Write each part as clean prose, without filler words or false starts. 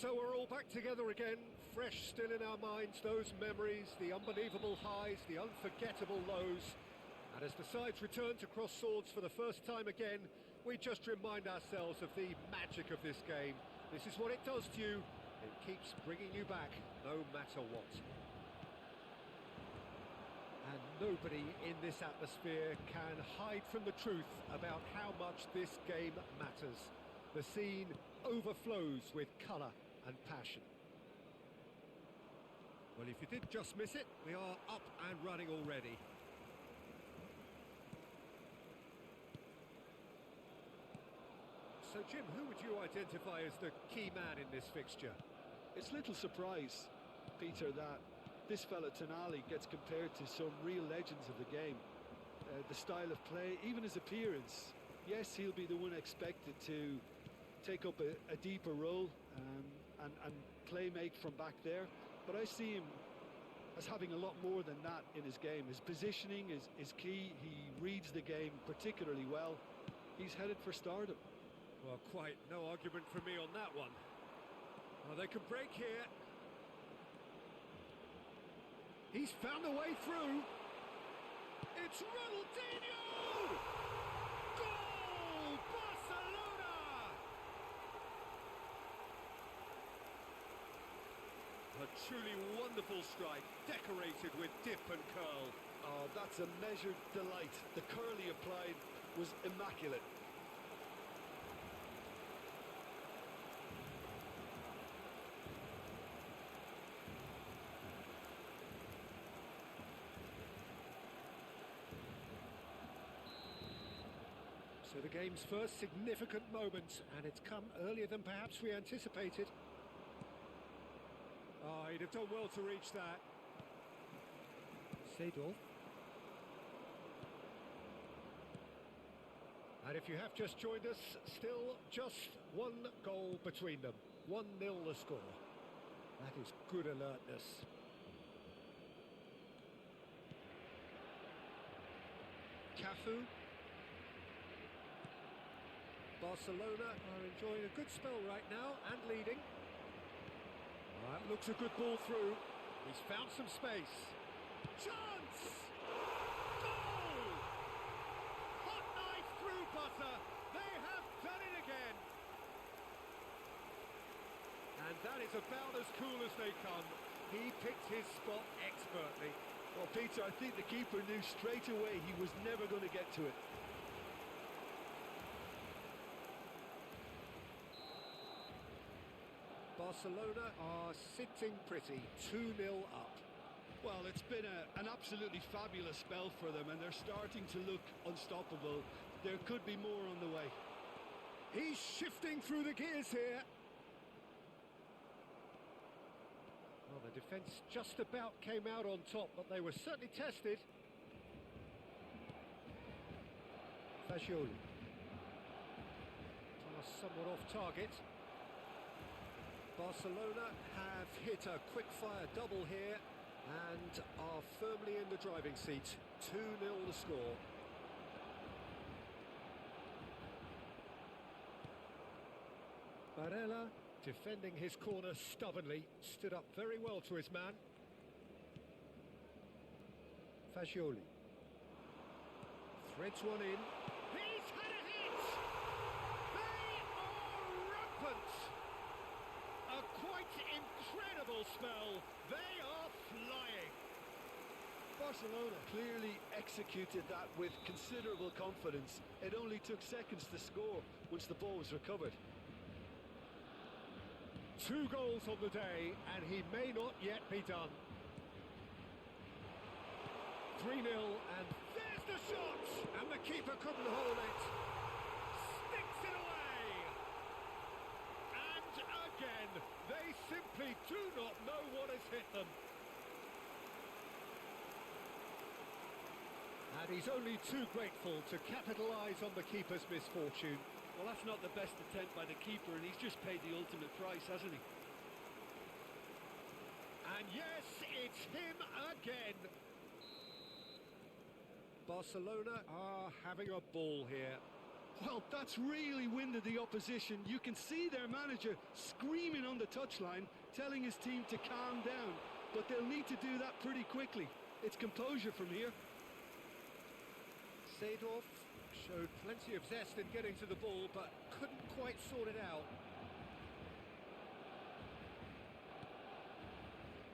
So we're all back together again, fresh still in our minds, those memories, the unbelievable highs, the unforgettable lows. And as the sides return to cross swords for the first time again, we just remind ourselves of the magic of this game. This is what it does to you. It keeps bringing you back, no matter what. And nobody in this atmosphere can hide from the truth about how much this game matters. The scene overflows with colour and passion. Well, if you did just miss it, we are up and running already. So, Jim, who would you identify as the key man in this fixture? It's little surprise, Peter, that this fella Tonali gets compared to some real legends of the game. The style of play, even his appearance. Yes, he'll be the one expected to take up a deeper role and play make from back there, but I see him as having a lot more than that in his game. His positioning is key. He reads the game particularly well. He's headed for stardom. Well, quite no argument from me on that one. Well, they can break here. He's found a way through. It's Ronaldinho! Goal! Barcelona! A truly wonderful strike, decorated with dip and curl. Oh, that's a measured delight. The curl he applied was immaculate. So the game's first significant moment, and it's come earlier than perhaps we anticipated. Oh, he'd have done well to reach that. Seedorf. And if you have just joined us, still just one goal between them. 1-0 the score. That is good alertness. Cafu. Barcelona are enjoying a good spell right now and leading. That looks a good ball through. He's found some space. Chance! Goal! Hot knife through butter. They have done it again. And that is about as cool as they come. He picked his spot expertly. Well, Peter, I think the keeper knew straight away he was never going to get to it. Barcelona are sitting pretty, 2-0 up. Well, it's been an absolutely fabulous spell for them, and they're starting to look unstoppable. There could be more on the way. He's shifting through the gears here. Well, the defence just about came out on top, but they were certainly tested. Fagioli. Pass somewhat off target. Barcelona have hit a quick-fire double here and are firmly in the driving seat. 2-0 the score. Barella, defending his corner stubbornly, stood up very well to his man. Fagioli. Threads one in. He's had a hit! They are rampant! A quite incredible spell. They are flying. Barcelona clearly executed that with considerable confidence. It only took seconds to score once the ball was recovered. 2 goals on the day, and he may not yet be done. 3-0, and there's the shot! And the keeper couldn't hold it. Sticks it away! And again, they simply do not know what has hit them. And he's only too grateful to capitalise on the keeper's misfortune. Well, that's not the best attempt by the keeper, and he's just paid the ultimate price, hasn't he? And yes, it's him again. Barcelona are having a ball here. Well, that's really winded the opposition. You can see their manager screaming on the touchline, telling his team to calm down. But they'll need to do that pretty quickly. It's composure from here. Seedorf showed plenty of zest in getting to the ball, but couldn't quite sort it out.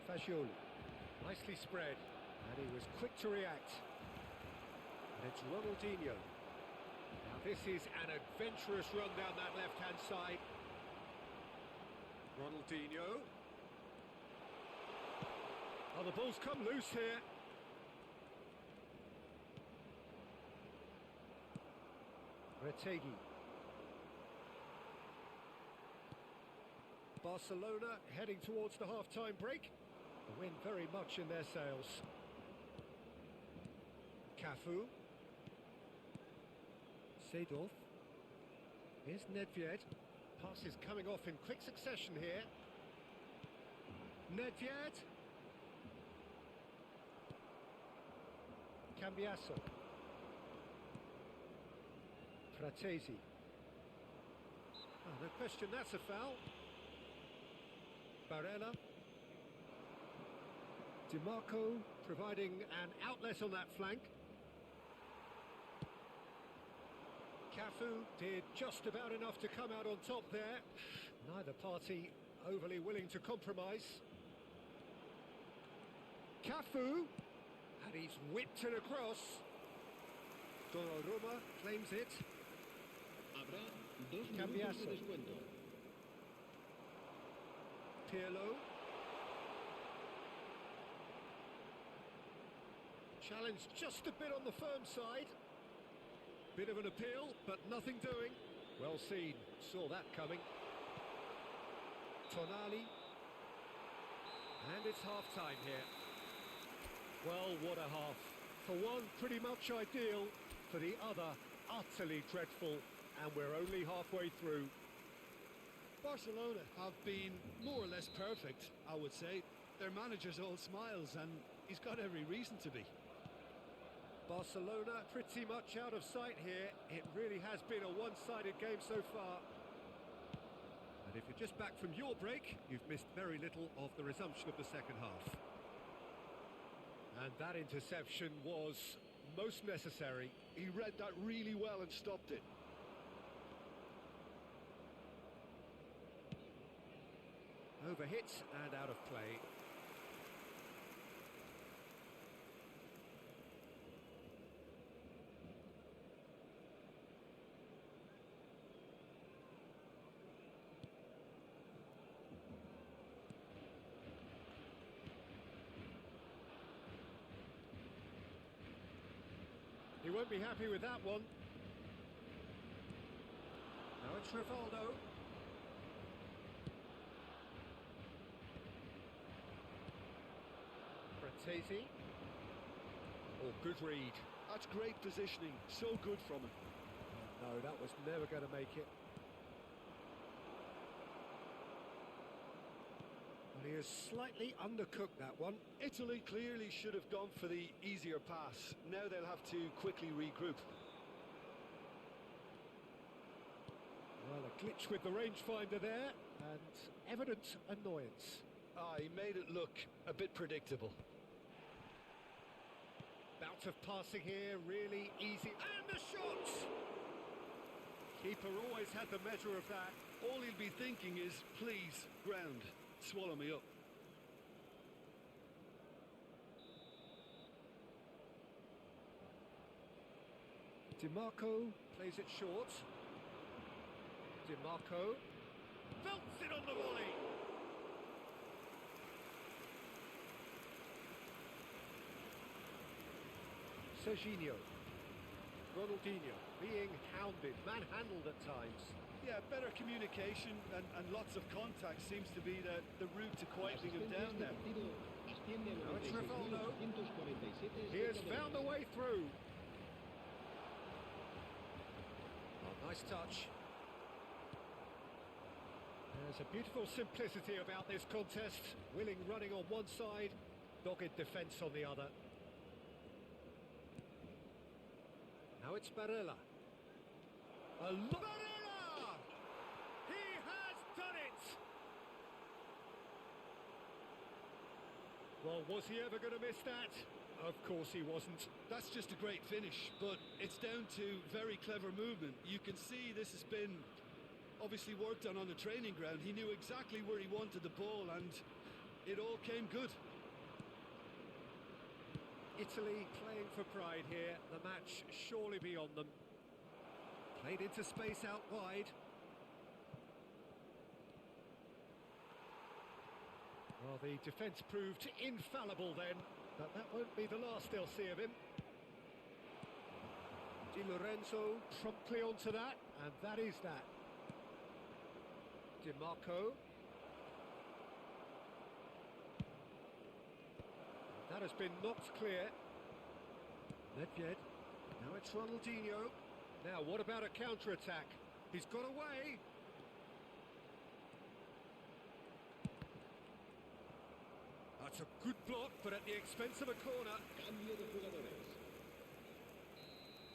Fagioli, nicely spread, and he was quick to react. And it's Ronaldinho. Now this is an adventurous run down that left-hand side. Ronaldinho. Oh, the ball's come loose here. Retegi. Barcelona heading towards the half-time break. The wind very much in their sails. Cafu. Seedorf. Here's Nedved. Passes coming off in quick succession here. Nedved. Cambiasso. Fratesi. Oh, no question, that's a foul. Barella. DiMarco providing an outlet on that flank. Cafu did just about enough to come out on top there. Neither party overly willing to compromise. Cafu, and he's whipped it across. Donnarumma claims it. Cambiasso. Pirlo. Challenged just a bit on the firm side. Bit of an appeal, but nothing doing. Well seen, saw that coming. Tonali. And it's half-time here. Well, what a half. For one, pretty much ideal. For the other, utterly dreadful. And we're only halfway through. Barcelona have been more or less perfect, I would say. Their manager's all smiles, and he's got every reason to be. Barcelona pretty much out of sight here. It really has been a one-sided game so far. And if you're just back from your break, you've missed very little of the resumption of the second half. And that interception was most necessary. He read that really well and stopped it. Overhit and out of play. He won't be happy with that one. Now it's Rivaldo. Fratesi. Oh, good read. That's great positioning. So good from him. No, that was never going to make it. Well, he has slightly undercooked that one. Italy clearly should have gone for the easier pass. Now they'll have to quickly regroup. Well, a glitch with the rangefinder there, and evident annoyance. Ah, he made it look a bit predictable. Bout of passing here, really easy. And the shot! Keeper always had the measure of that. All he'll be thinking is, please, ground, swallow me up. DiMarco plays it short. DiMarco belts it on the volley. Serginho. Ronaldinho being hounded, manhandled at times. Yeah, better communication and lots of contact seems to be the route to quieting him down there. Now it's Rivaldo. He has found a way through. Oh, nice touch. There's a beautiful simplicity about this contest. Willing running on one side, dogged defence on the other. Now it's Barella. A Barella! He has done it! Well, was he ever going to miss that? Of course he wasn't. That's just a great finish, but it's down to very clever movement. You can see this has been obviously worked on the training ground. He knew exactly where he wanted the ball, and it all came good. Italy playing for pride here. The match surely beyond them. Played into space out wide. Well, the defence proved infallible then, but that won't be the last they'll see of him. Di Lorenzo promptly onto that, and that is that. Di Marco. That has been knocked clear. Nedved. Now it's Ronaldinho. Now, what about a counter-attack? He's got away. That's a good block, but at the expense of a corner.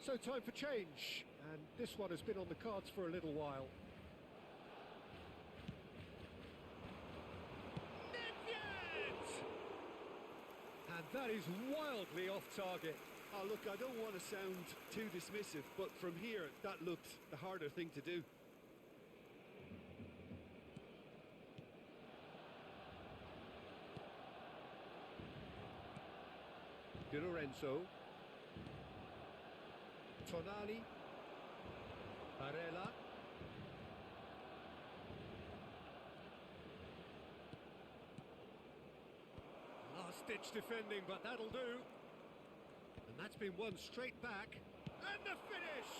So time for change, and this one has been on the cards for a little while. Nedved! And that is wildly off target. Oh, look, I don't want to sound too dismissive, but from here, that looked the harder thing to do. Di Lorenzo. Tonali. Barella. Last-ditch defending, but that'll do. And that's been won straight back. And the finish!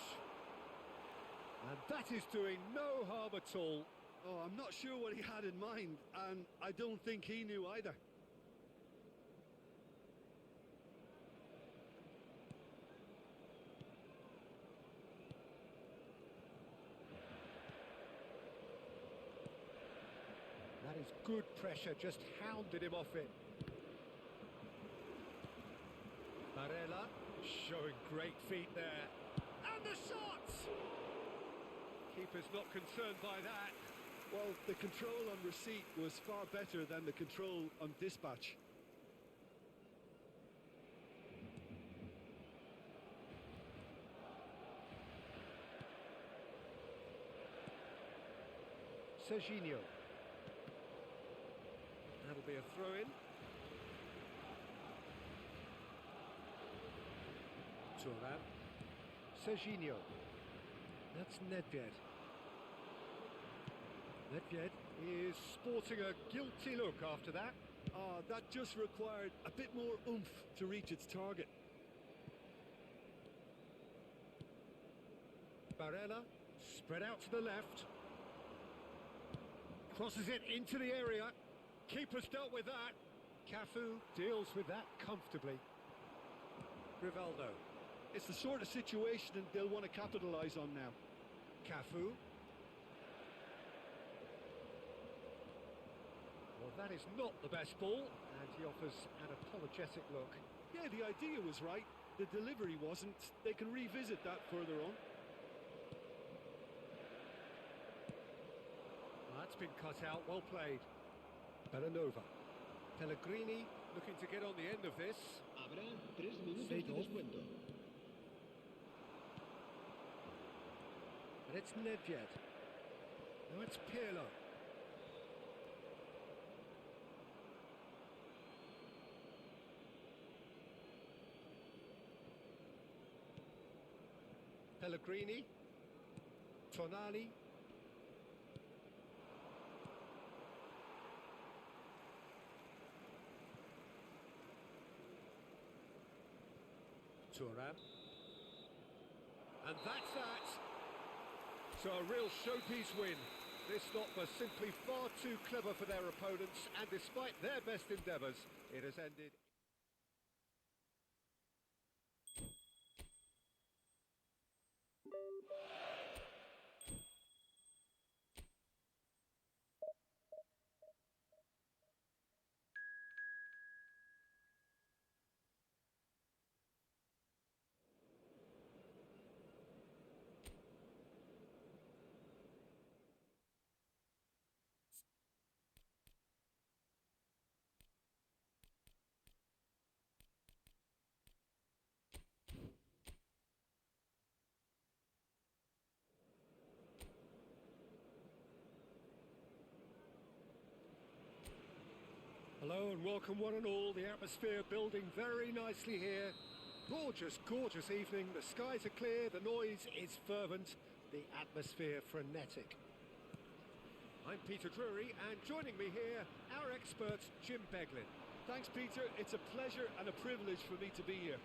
And that is doing no harm at all. Oh, I'm not sure what he had in mind, and I don't think he knew either. That is good pressure, just hounded him off it. Barella showing great feet there. And the shot! Keeper's not concerned by that. Well, the control on receipt was far better than the control on dispatch. Serginho. That'll be a throw-in. Turan. Serginho. That's Nedved. Nedved is sporting a guilty look after that. That just required a bit more oomph to reach its target. Barella, spread out to the left. Crosses it into the area. Keeper's dealt with that. Cafu deals with that comfortably. Rivaldo. It's the sort of situation that they'll want to capitalise on now. Cafu. Well, that is not the best ball, and he offers an apologetic look. Yeah, the idea was right. The delivery wasn't. They can revisit that further on. That's been cut out, well played. Bellanova. Pellegrini looking to get on the end of this. Habrá 3 minutos de descuento. And it's Nedved. Now it's Pirlo. Pellegrini. Tonali. Turan. And that's that. So a real showpiece win. This lot was simply far too clever for their opponents, and despite their best endeavours, it has ended... Hello and welcome one and all. The atmosphere building very nicely here. Gorgeous, gorgeous evening. The skies are clear, the noise is fervent, the atmosphere frenetic. I'm Peter Drury, and joining me here, our expert Jim Beglin. Thanks, Peter. It's a pleasure and a privilege for me to be here.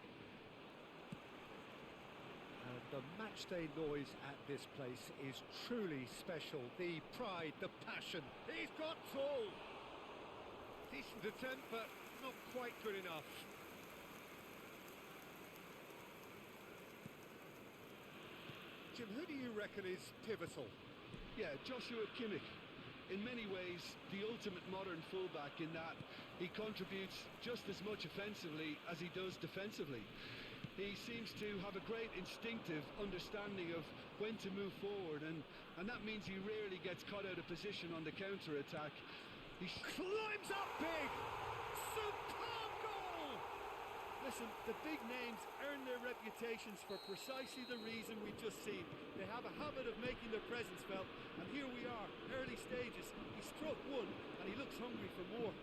And the matchday noise at this place is truly special. The pride, the passion. He's got tall. Decent attempt, but not quite good enough. Jim, who do you reckon is pivotal? Yeah, Joshua Kimmich. In many ways, the ultimate modern fullback in that he contributes just as much offensively as he does defensively. He seems to have a great instinctive understanding of when to move forward, and that means he rarely gets caught out of position on the counter-attack. He climbs up big! Superb goal! Listen, the big names earn their reputations for precisely the reason we've just seen. They have a habit of making their presence felt, and here we are, early stages. He struck one, and he looks hungry for more.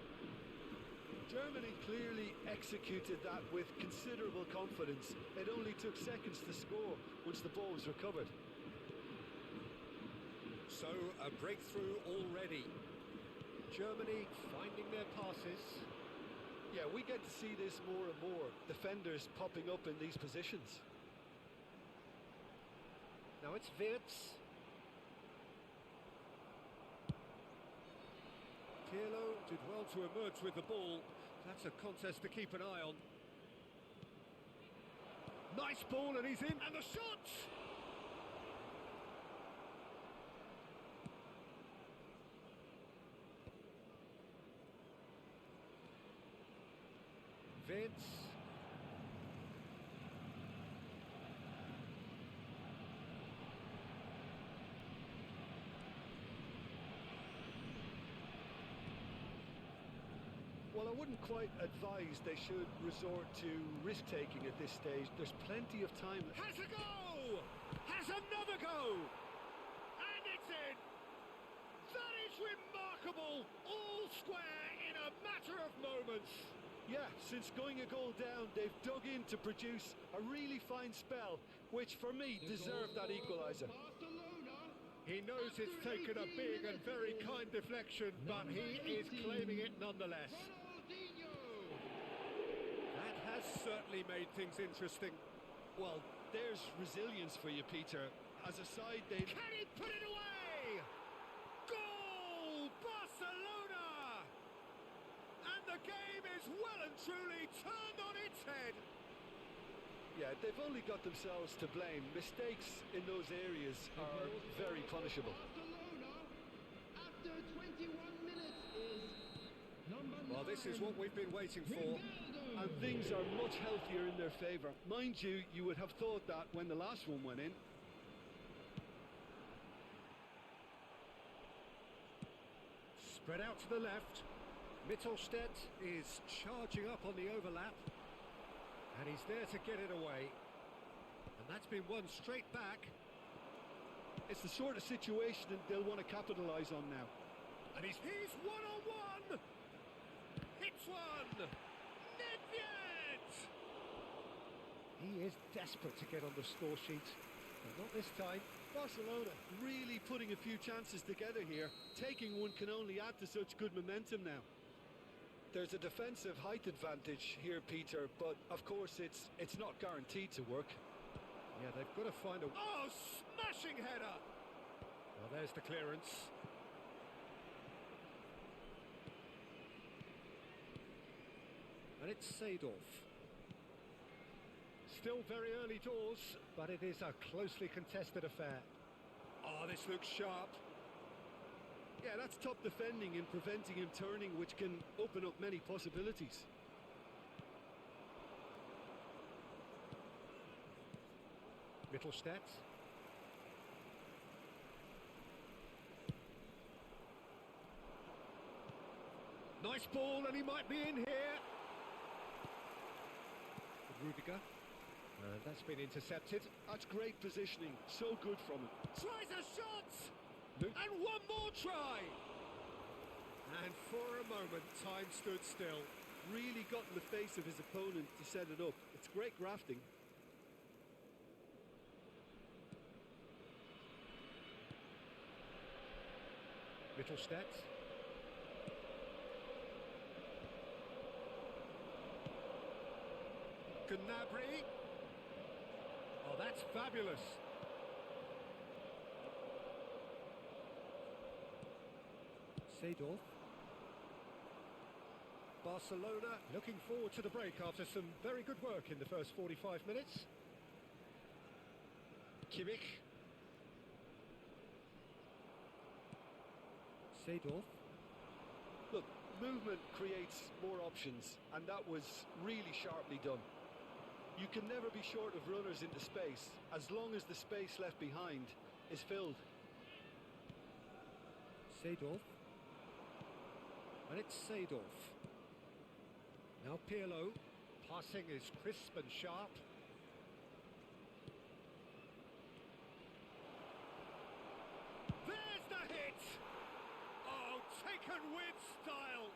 Germany clearly executed that with considerable confidence. It only took seconds to score once the ball was recovered. So, a breakthrough already. Germany finding their passes. Yeah, we get to see this more and more. Defenders popping up in these positions. Now it's Wirtz. Pirlo did well to emerge with the ball. That's a contest to keep an eye on. Nice ball and he's in. And the shot! Wirtz. Well, I wouldn't quite advise they should resort to risk-taking at this stage. There's plenty of time. Has a go! Has another go! And it's in! That is remarkable! All square in a matter of moments. Yeah, since going a goal down, they've dug in to produce a really fine spell, which for me deserved that equaliser. He knows it's taken a big and very kind deflection, but he is claiming it nonetheless. That has certainly made things interesting. Well, there's resilience for you, Peter. As a side, they... Can he put it away? Goal! Barcelona! And the game is well and truly turned on its head. Yeah, they've only got themselves to blame. Mistakes in those areas are very punishable. After 21 minutes is Well, this is what we've been waiting for. And things are much healthier in their favour. Mind you, you would have thought that when the last one went in. Spread out to the left. Mittelstedt is charging up on the overlap. And he's there to get it away. And that's been won straight back. It's the sort of situation that they'll want to capitalise on now. And he's one-on-one! Hits one! Nedved! He is desperate to get on the score sheet. But not this time. Barcelona really putting a few chances together here. Taking one can only add to such good momentum now. There's a defensive height advantage here, Peter, but of course it's not guaranteed to work. Yeah, they've got to find a... Oh, smashing header! Well, there's the clearance. And it's Seedorf. Still very early doors, but it is a closely contested affair. Oh, this looks sharp. Yeah, that's top defending and preventing him turning, which can open up many possibilities. Mittelstedt. Nice ball, and he might be in here. Rudiger. And that's been intercepted. That's great positioning. So good from him. Tries a shot! And one more try! And for a moment, time stood still. Really got in the face of his opponent to set it up. It's great grafting. Mittelstadt. Gnabry. Oh, that's fabulous. Seedorf. Barcelona looking forward to the break after some very good work in the first 45 minutes. Kimmich. Seedorf. Look, movement creates more options, and that was really sharply done. You can never be short of runners into space, as long as the space left behind is filled. Seedorf. And it's Seedorf. Now Pirlo. Passing is crisp and sharp. There's the hit! Oh, taken with style!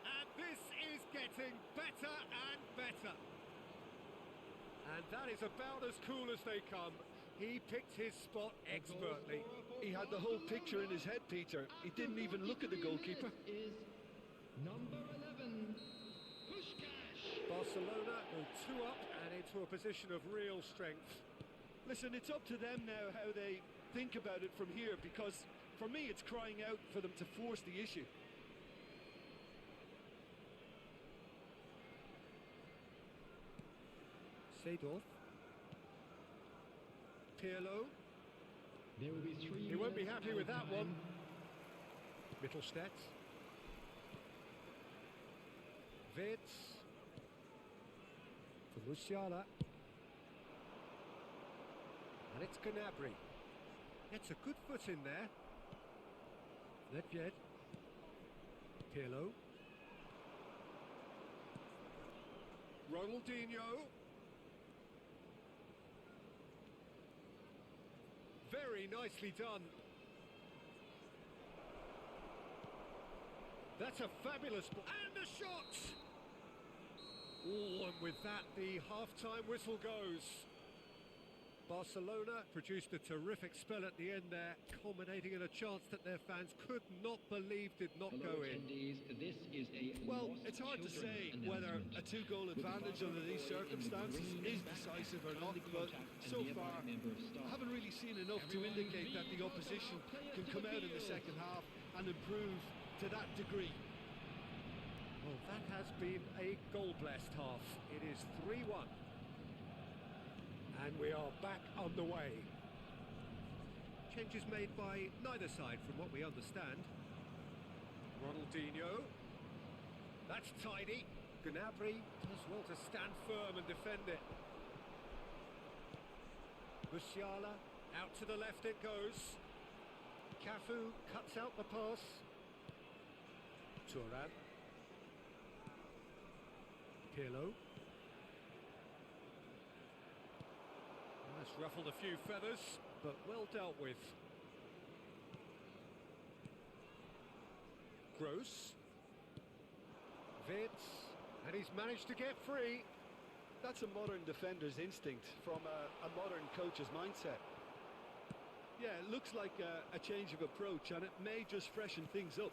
And this is getting better and better. And that is about as cool as they come. He picked his spot expertly. He had the whole picture in his head, Peter. He didn't even look at the goalkeeper. Is number 11, Puskás. Barcelona go 2 up and into a position of real strength. Listen, it's up to them now how they think about it from here, because for me it's crying out for them to force the issue. Seedorf. Pirlo. There will be 3 He won't be minutes happy with that time. one. Mittelstadt. Wirtz. For Musiala. And it's Gnabry. It's a good foot in there. Nedved. Pirlo. Ronaldinho. Very nicely done. That's a fabulous ball. And the shot! Oh, and with that, the half-time whistle goes. Barcelona produced a terrific spell at the end there, culminating in a chance that their fans could not believe did not Hello, go in. attendees. This is a Well, lost it's hard to children say whether a announcement. 2-goal advantage under these circumstances is decisive or not, but so far I haven't really seen enough to indicate that the opposition can come out in the second half and improve to that degree. Well, that has been a goal-blessed half. It is 3-1. And we are back underway. Changes made by neither side from what we understand. Ronaldinho. That's tidy. Gnabry does well to stand firm and defend it. Musiala, out to the left it goes. Cafu cuts out the pass. Thuram. Pirlo. That's ruffled a few feathers, but well dealt with. Gross. Wirtz. And he's managed to get free. That's a modern defender's instinct from a modern coach's mindset. Yeah, it looks like a change of approach, and it may just freshen things up.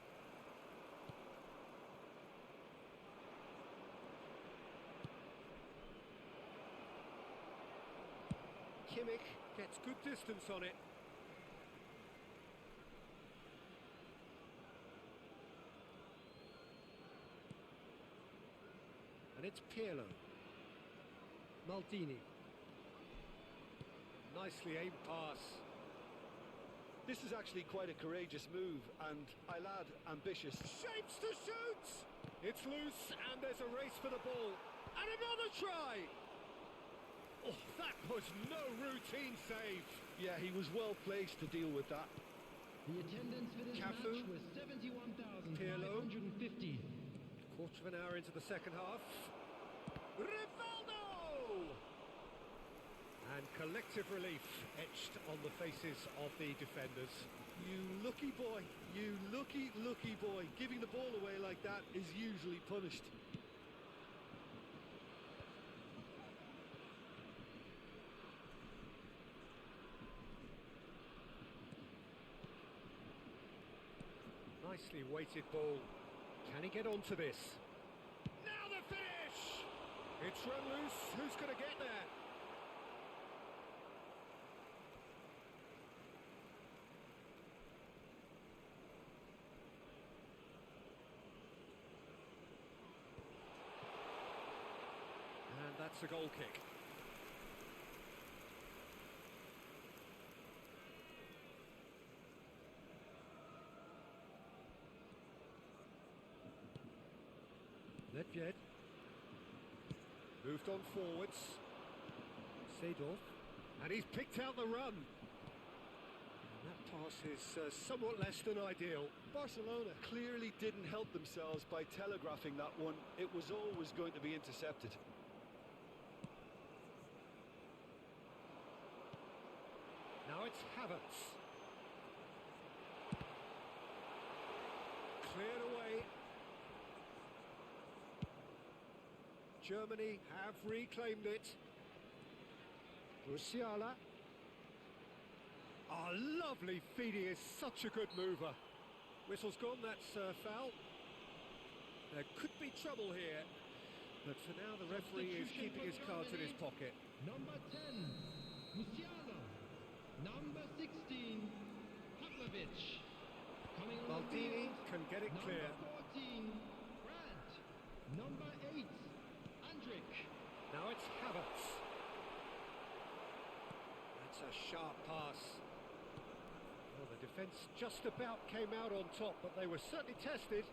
Kimmich gets good distance on it. And it's Pirlo. Maldini. Nicely aimed pass. This is actually quite a courageous move, and I'll add ambitious. Shapes to shoot! It's loose, and there's a race for the ball. And another try! Oh, that was no routine save. Yeah, he was well placed to deal with that. The attendance for this Cafu. match was 71,550. Quarter of an hour into the second half. Rivaldo! And collective relief etched on the faces of the defenders. You lucky boy, you lucky, lucky boy. Giving the ball away like that is usually punished. Nicely weighted ball. Can he get onto this? Now the finish! It's run loose. Who's going to get there? And that's a goal kick. Nedved moved on forwards. Seedorf, and he's picked out the run. And that pass is somewhat less than ideal. Barcelona clearly didn't help themselves by telegraphing that one. It was always going to be intercepted. Now it's Havertz. Cleared away. Germany have reclaimed it. Musiala. Oh, lovely feed. He is such a good mover. Whistle's gone, that's foul. There could be trouble here. But for now, the referee is keeping his cards in his pocket. Number 10, Musiala. Number 16, Pavlovic. Coming on the Baldini field, can get it clear. Number 14, Brandt. Number 8, Andrik. Now it's Havertz. That's a sharp pass. Well, the defence just about came out on top, but they were certainly tested.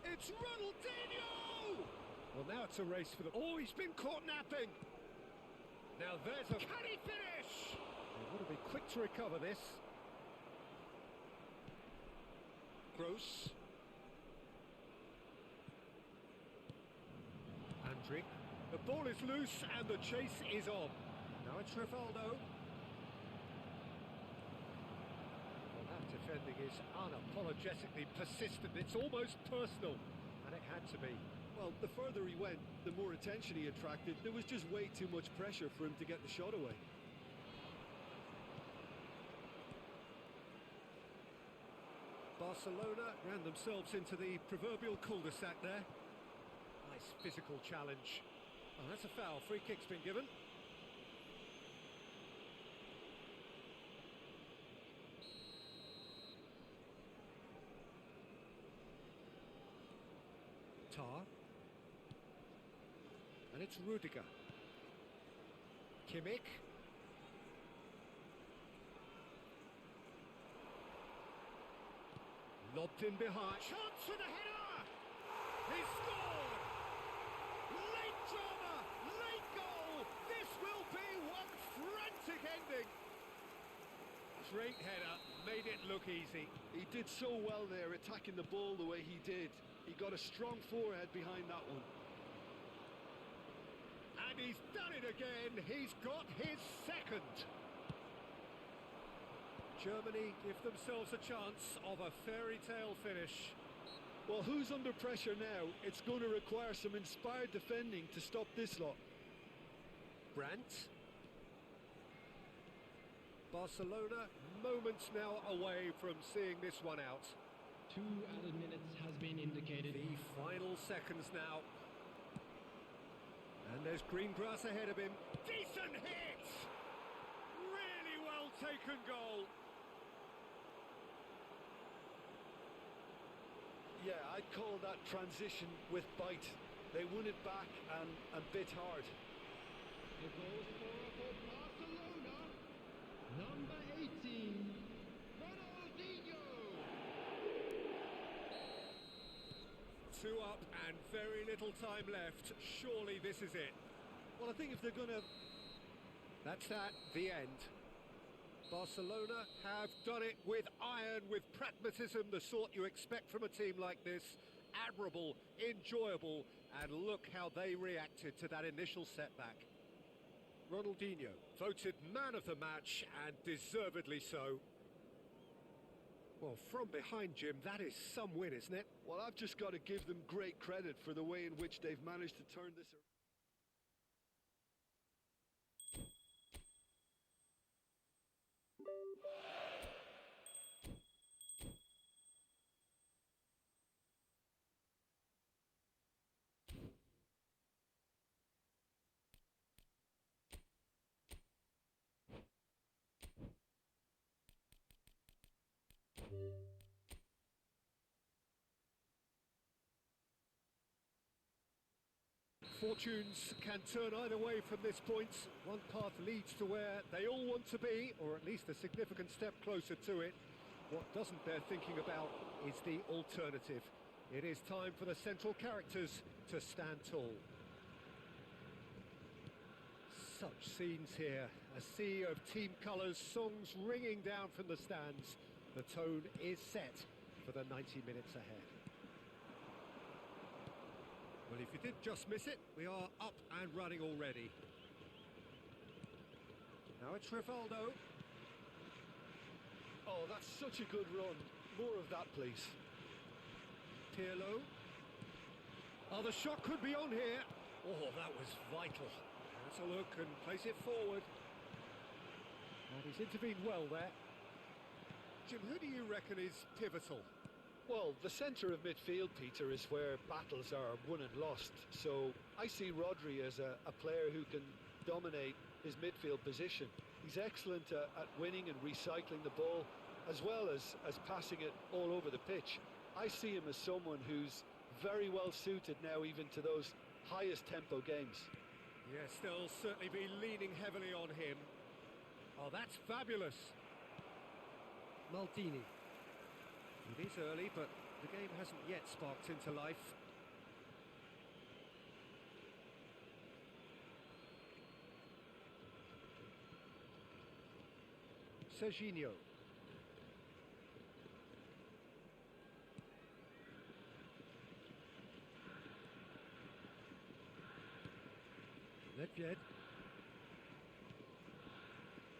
It's Ronaldinho! Well, now it's a race for the... Oh, he's been caught napping! Now there's a... Can he finish? They want to be quick to recover this. Gross. Andrik. The ball is loose and the chase is on. Now it's Rivaldo. Well, that defending is unapologetically persistent. It's almost personal, and it had to be. Well, the further he went, the more attention he attracted. There was just way too much pressure for him to get the shot away. Barcelona ran themselves into the proverbial cul-de-sac there. Nice physical challenge. Oh, that's a foul. Free kick's been given. Tar. And it's Rudiger. Kimmich. Lobbed in behind. Chance for the header! He scored! Late drama! Late goal! This will be one frantic ending! Great header, made it look easy. He did so well there, attacking the ball the way he did. He got a strong forehead behind that one. And he's done it again. He's got his second. Germany give themselves a chance of a fairy tale finish. Well, who's under pressure now? It's going to require some inspired defending to stop this lot. Brandt. Barcelona moments now away from seeing this one out. 2 added minutes has been indicated. The final seconds now. And there's green grass ahead of him. Decent hit! Really well taken goal. Yeah, I'd call that transition with bite. They won it back and bit hard. The goal scorer for Barcelona, number 18, Ronaldinho. 2 up and very little time left. Surely this is it. Well, I think if they're going to... That's that, the end. Barcelona have done it with iron, with pragmatism, the sort you expect from a team like this. Admirable, enjoyable, and look how they reacted to that initial setback. Ronaldinho, voted man of the match, and deservedly so. Well, from behind, Jim, that is some win, isn't it? Well, I've just got to give them great credit for the way in which they've managed to turn this around. Fortunes can turn either way from this point. One path leads to where they all want to be, or at least a significant step closer to it. What doesn't bear thinking about is the alternative. It is time for the central characters to stand tall. Such scenes here, a sea of team colours, songs ringing down from the stands. The tone is set for the 90 minutes ahead. Well, if you did just miss it, we are up and running already. Now it's Rivaldo. Oh, that's such a good run. More of that, please. Pirlo. Oh, the shot could be on here. Oh, that was vital. Let's a look and place it forward. And he's intervened well there. Jim, who do you reckon is pivotal? Well, the centre of midfield, Peter, is where battles are won and lost. So I see Rodri as a player who can dominate his midfield position. He's excellent at winning and recycling the ball, as well as passing it all over the pitch. I see him as someone who's very well suited now even to those highest tempo games. Yes, they'll certainly be leaning heavily on him. Oh, that's fabulous. Maldini. It is early, but the game hasn't yet sparked into life. Serginho. Nedved.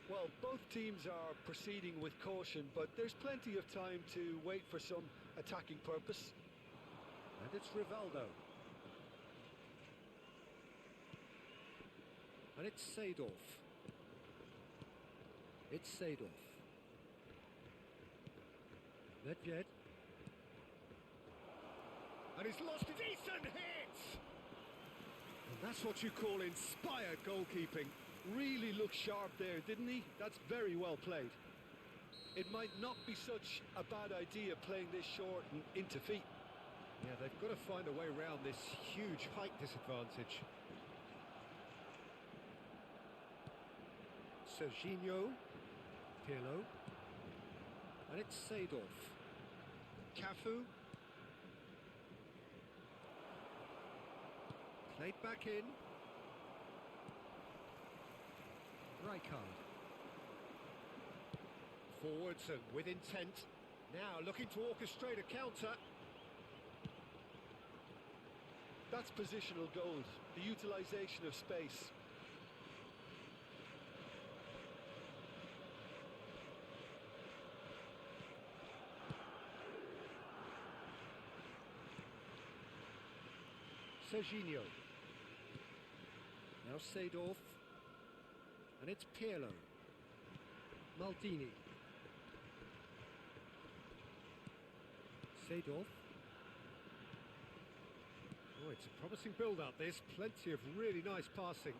Well, both teams are proceeding with caution, but there's plenty of time to wait for some attacking purpose. And it's Rivaldo. And it's Seedorf. It's Seedorf. Nedved. And he's lost it. Decent hit! And that's what you call inspired goalkeeping. Really looked sharp there, didn't he? That's very well played. It might not be such a bad idea playing this short and into feet. Yeah, they've got to find a way around this huge height disadvantage. Serginho. Pirlo. And it's Seedorf. Cafu. Played back in. Rijkaard. Forwards and with intent. Now looking to orchestrate a counter. That's positional gold, the utilisation of space. Serginho. Now Seedorf. And it's Pirlo. Maldini. Seedorf. Oh, it's a promising build-up, this. Plenty of really nice passing.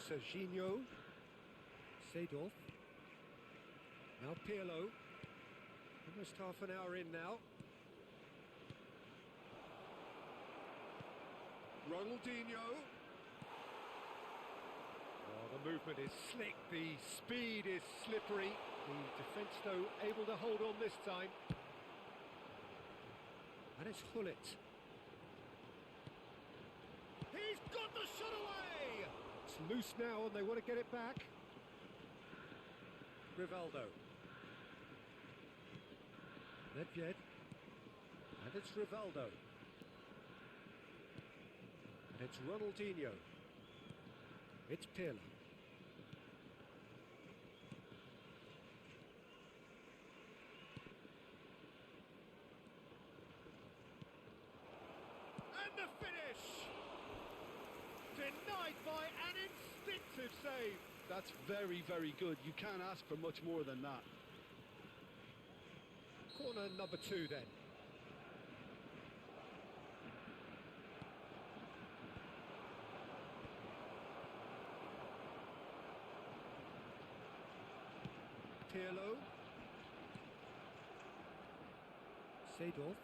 Serginho. Seedorf. Now Pirlo. Almost half an hour in now. Ronaldinho. Oh, the movement is slick, the speed is slippery. The defence, though, able to hold on this time. And it's Hullet. He's got the shot away! It's loose now and they want to get it back. Rivaldo. Nedved. And it's Rivaldo. And it's Ronaldinho. It's Pirlo. And the finish! Denied by an instinctive save. That's very, very good. You can't ask for much more than that. Corner number 2 then. Pirlo. Seedorf.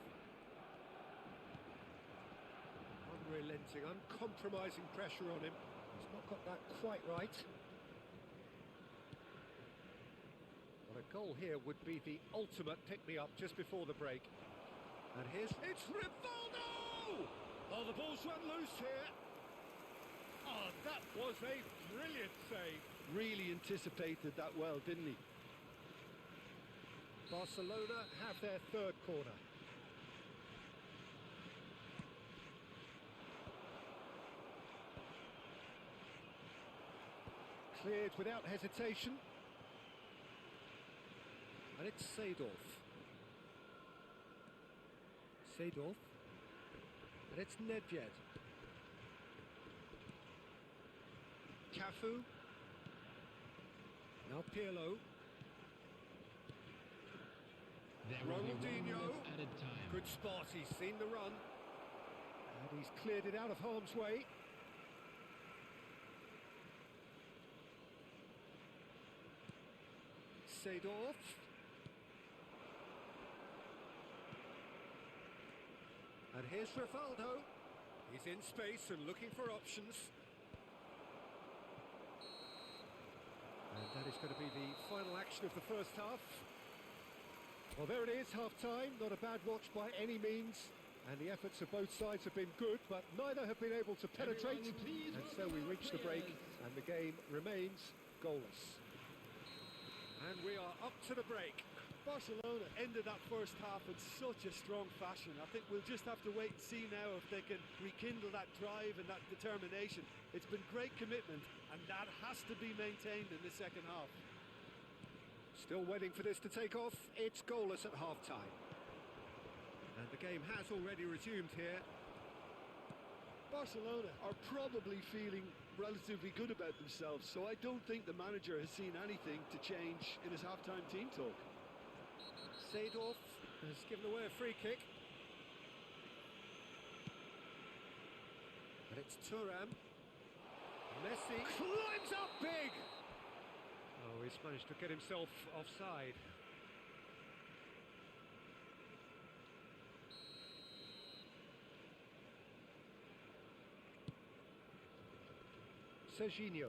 Unrelenting, uncompromising pressure on him. He's not got that quite right. Well, a goal here would be the ultimate pick-me-up just before the break. And it's Rivaldo! Oh, the ball's run loose here. Oh, that was a brilliant save. Really anticipated that well, didn't he? Barcelona have their third corner. Cleared without hesitation. And it's Seedorf. Seedorf. And it's Nedved. Cafu. Now Pirlo. There will be 1 Ronaldinho. minute added time. Good spot, he's seen the run. And he's cleared it out of harm's way. Seedorf. And here's Rivaldo. He's in space and looking for options. And that is going to be the final action of the first half. Well, there it is, half-time. Not a bad watch by any means. And the efforts of both sides have been good, but neither have been able to penetrate. Everyone, please And so we welcome our reach the break, players. and the game remains goalless. And we are up to the break. Barcelona ended that first half in such a strong fashion. I think we'll just have to wait and see now if they can rekindle that drive and that determination. It's been great commitment, and that has to be maintained in the second half. Still waiting for this to take off. It's goalless at half-time. And the game has already resumed here. Barcelona are probably feeling relatively good about themselves, so I don't think the manager has seen anything to change in his half-time team talk. Seedorf has given away a free kick. And it's Thuram. Messi climbs up big! Oh, he's managed to get himself offside. Serginho.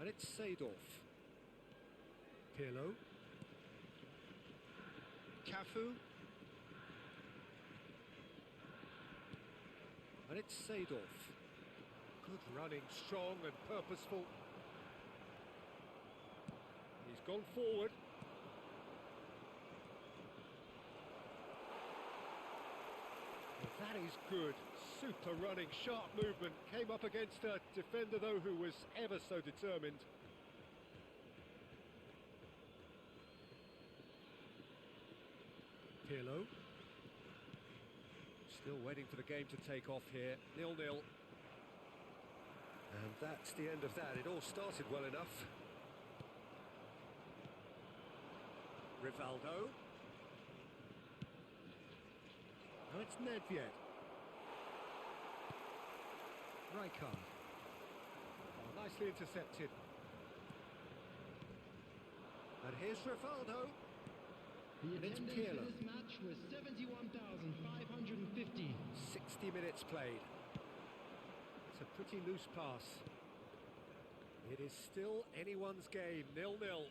And it's Seedorf. Pirlo. Cafu. And it's Seedorf. Good running, strong and purposeful. He's gone forward. Well, that is good. Super running, sharp movement. Came up against a defender, though, who was ever so determined. Pirlo. Still waiting for the game to take off here. 0-0. And that's the end of that. It all started well enough. Rivaldo. Now it's Nedved. Rijkaard. Oh, nicely intercepted. And here's Rivaldo. The And it's attendance Pirlo. for this match was 71,550. 60 minutes played. It's a pretty loose pass. It is still anyone's game, 0-0.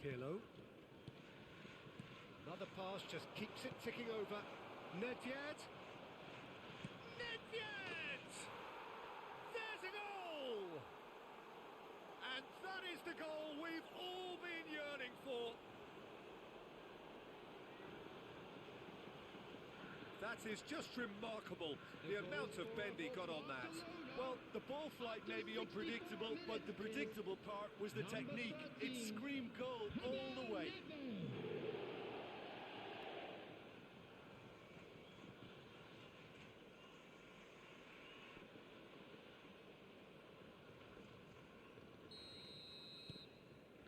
Pirlo. Another pass just keeps it ticking over. Nedved. Nedved! There's a goal! And that is the goal we've all been yearning for. That is just remarkable, the amount of bend he got on that. Well, the ball flight may be unpredictable, but the predictable part was the technique. It screamed goal all the way.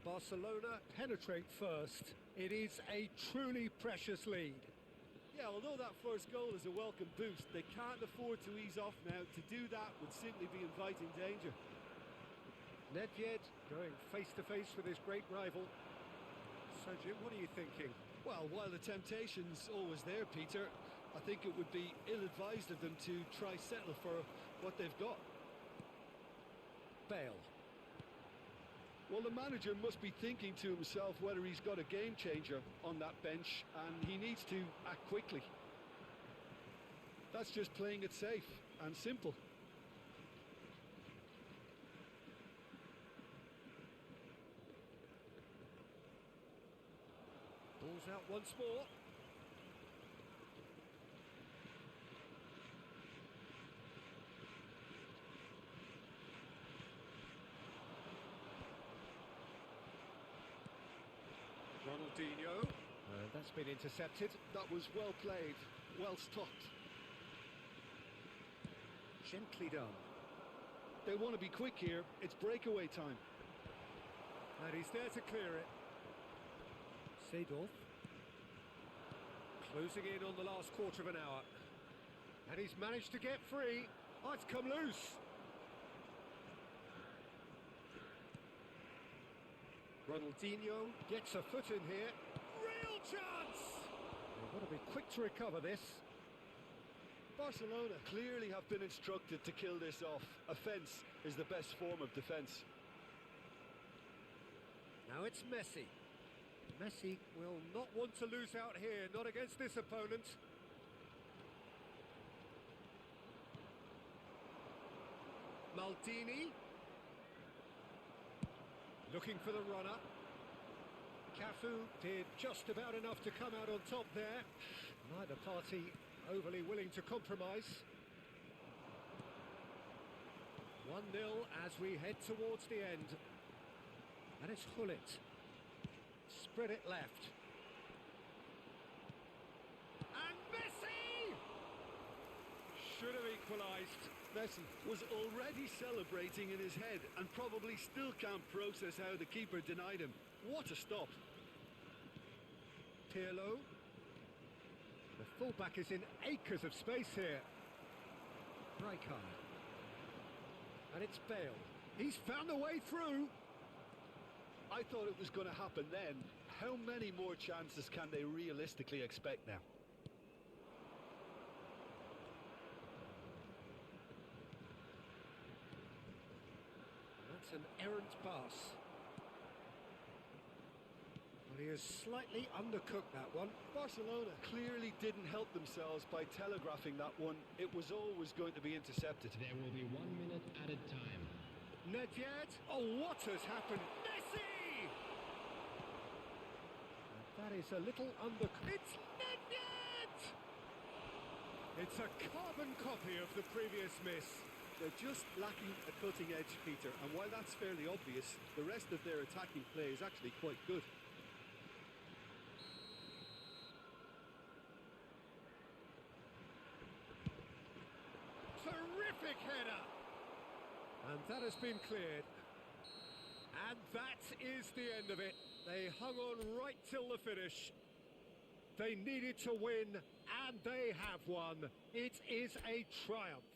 Barcelona penetrate first. It is a truly precious lead. Yeah, although that first goal is a welcome boost, they can't afford to ease off now. To do that would simply be inviting danger. Nedved going face-to-face with his great rival. So, Jim, what are you thinking? Well, while the temptation's always there, Peter, I think it would be ill-advised of them to try settle for what they've got. Bale. Well, the manager must be thinking to himself whether he's got a game changer on that bench, and he needs to act quickly. That's just playing it safe and simple. Ball's out once more. Ronaldinho. That's been intercepted. That was well played, well stopped. Gently done. They want to be quick here. It's breakaway time. And he's there to clear it. Seedorf. Closing in on the last quarter of an hour. And he's managed to get free. Oh, it's come loose. Ronaldinho gets a foot in here. Real chance! They've got to be quick to recover this. Barcelona clearly have been instructed to kill this off. Offence is the best form of defence. Now it's Messi. Messi will not want to lose out here, not against this opponent. Maldini. Looking for the runner. Cafu did just about enough to come out on top there. Neither party overly willing to compromise. 1-0 as we head towards the end. And it's Hullet. Spread it left. And Messi! Should have equalised. Messi was already celebrating in his head and probably still can't process how the keeper denied him. What a stop. Pirlo. The fullback is in acres of space here. Rijkaard. And it's Bale. He's found a way through. I thought it was going to happen then. How many more chances can they realistically expect now? That's an errant pass. Well, he has slightly undercooked that one. Barcelona clearly didn't help themselves by telegraphing that one. It was always going to be intercepted. There will be 1 minute added time. Nedved. Oh, what has happened? Messi! That is a little under... It's Nedved! It's a carbon copy of the previous miss. They're just lacking a cutting edge, Peter, and while that's fairly obvious, the rest of their attacking play is actually quite good. Terrific header! And that has been cleared. And that is the end of it. They hung on right till the finish. They needed to win, and they have won. It is a triumph.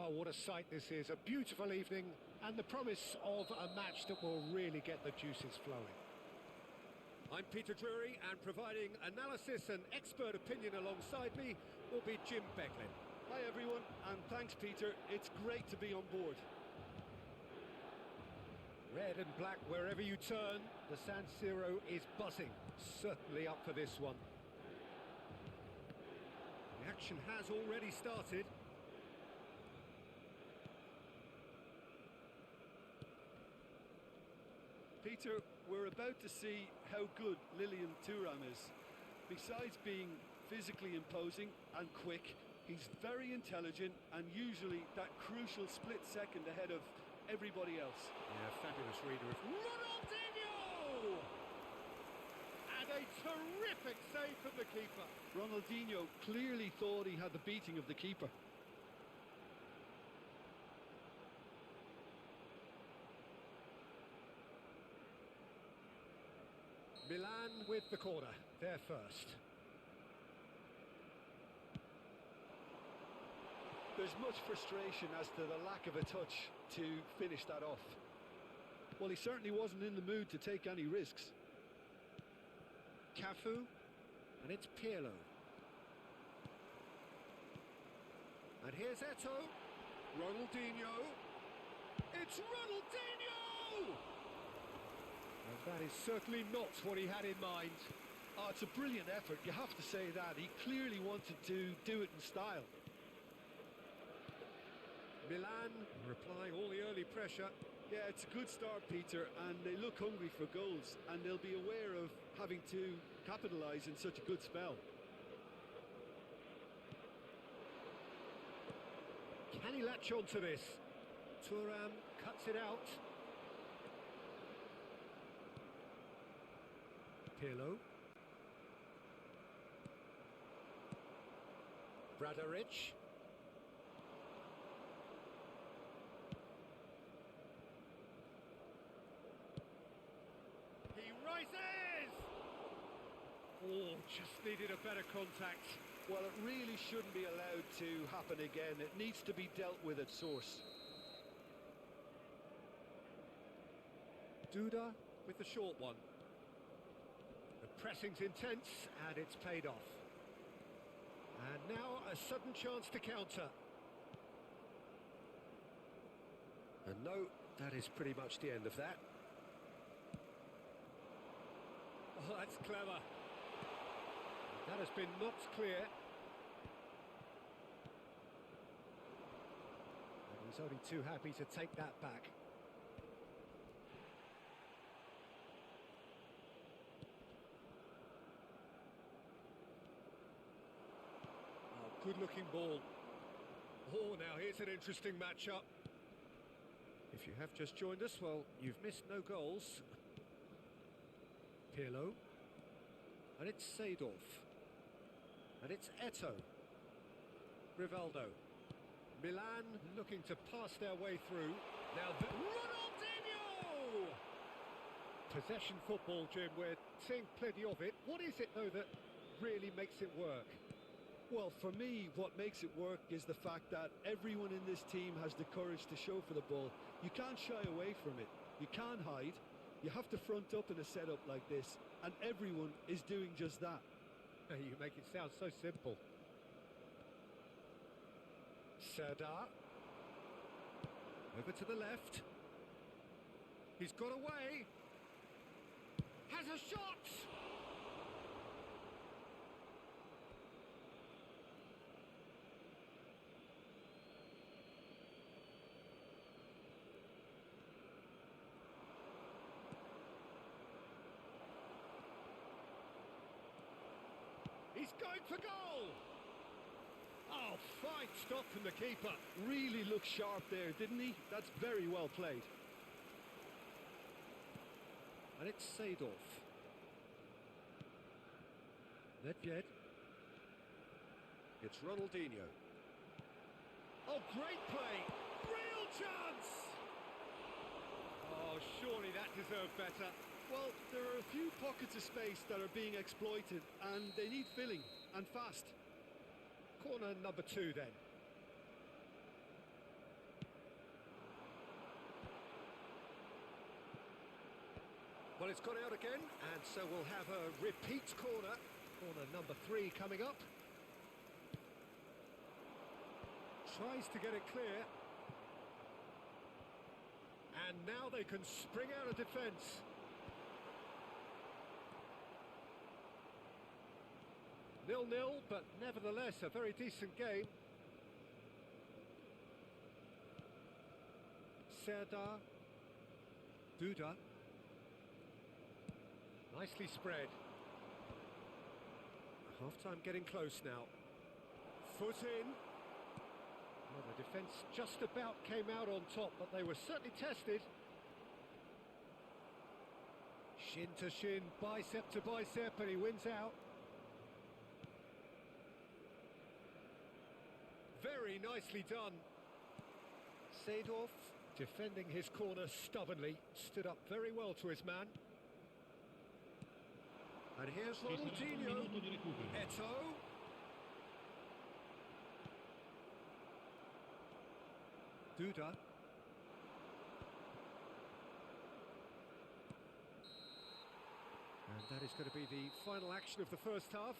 Oh, what a sight this is. A beautiful evening and the promise of a match that will really get the juices flowing. I'm Peter Drury, and providing analysis and expert opinion alongside me will be Jim Becklin. Hi everyone, and thanks Peter. It's great to be on board. Red and black wherever you turn, the San Siro is buzzing. Certainly up for this one. The action has already started. Peter, we're about to see how good Lilian Thuram is. Besides being physically imposing and quick, he's very intelligent and usually that crucial split second ahead of everybody else. Yeah, fabulous reader of Ronaldinho! And a terrific save from the keeper. Ronaldinho clearly thought he had the beating of the keeper. Milan with the corner, they're first. There's much frustration as to the lack of a touch to finish that off. Well, he certainly wasn't in the mood to take any risks. Cafu, and it's Pirlo. And here's Eto'o. Ronaldinho. It's Ronaldinho! And that is certainly not what he had in mind. Oh, it's a brilliant effort, you have to say that. He clearly wanted to do it in style. Milan replying all the early pressure. Yeah, it's a good start, Peter, and they look hungry for goals, and they'll be aware of having to capitalise in such a good spell. Can he latch on to this? Thuram cuts it out. Pirlo. Bradaric. He rises! Oh, just needed a better contact. Well, it really shouldn't be allowed to happen again. It needs to be dealt with at source. Duda with the short one. The pressing's intense and it's paid off. And now a sudden chance to counter. And no, that is pretty much the end of that. Oh, that's clever. That has been knocked clear. And he's only too happy to take that back. Oh, good-looking ball. Oh, now here's an interesting matchup. If you have just joined us, well, you've missed no goals. Pirlo. And it's Seedorf. And it's Eto'o. Rivaldo. Milan looking to pass their way through. Now Ronaldinho! Possession football, Jim. We're seeing plenty of it. What is it, though, that really makes it work? Well, for me, what makes it work is the fact that everyone in this team has the courage to show for the ball. You can't shy away from it. You can't hide. You have to front up in a setup like this, and everyone is doing just that. You make it sound so simple. Serdar. Over to the left. He's got away. Has a shot! He's going for goal! Oh, fine stop from the keeper. Really looked sharp there, didn't he? That's very well played. And it's Seedorf. Nedved. It's Ronaldinho. Oh, great play! Real chance! Oh, surely that deserved better. Well, there are a few pockets of space that are being exploited, and they need filling, and fast. Corner number 2 then. Well, it's gone out again, and so we'll have a repeat corner. Corner number 3 coming up. Tries to get it clear. And now they can spring out of defence. 0-0, but nevertheless a very decent game. Serdar. Duda. Nicely spread. Half-time getting close now. Foot in. Well, the defence just about came out on top, but they were certainly tested. Shin to shin, bicep to bicep, and he wins out. Very nicely done. Seedorf, defending his corner stubbornly, stood up very well to his man. And here's Ronaldinho. Eto'o. Duda. And that is going to be the final action of the first half.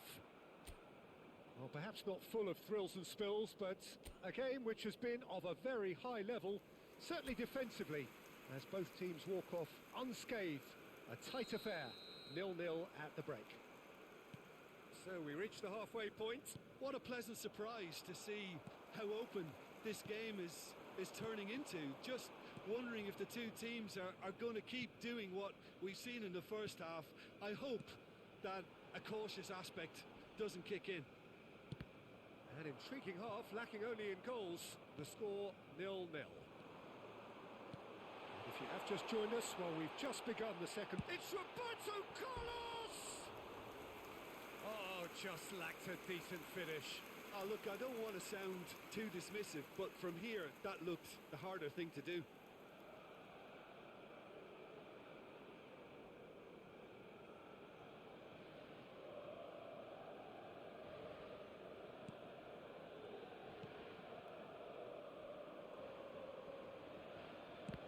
Well, perhaps not full of thrills and spills, but a game which has been of a very high level, certainly defensively, as both teams walk off unscathed. A tight affair, 0-0 at the break. So we reach the halfway point. What a pleasant surprise to see how open this game is turning into. Just wondering if the two teams are going to keep doing what we've seen in the first half. I hope that a cautious aspect doesn't kick in. An intriguing half, lacking only in goals. The score 0-0. If you have just joined us, well, we've just begun the second. It's Roberto Carlos! Oh, just lacked a decent finish. Oh, look, I don't want to sound too dismissive, but from here, that looked the harder thing to do.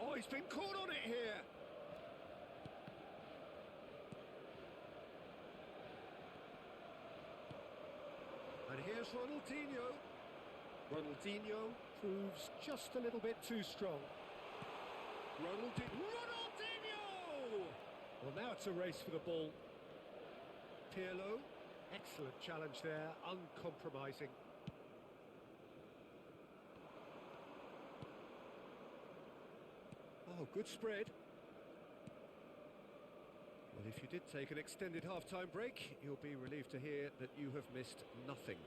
Oh, he's been caught on it here. And here's Ronaldinho. Ronaldinho proves just a little bit too strong. Ronaldinho! Well, now it's a race for the ball. Pirlo, excellent challenge there, uncompromising. Oh, good spread. Well, if you did take an extended half-time break, you'll be relieved to hear that you have missed nothing.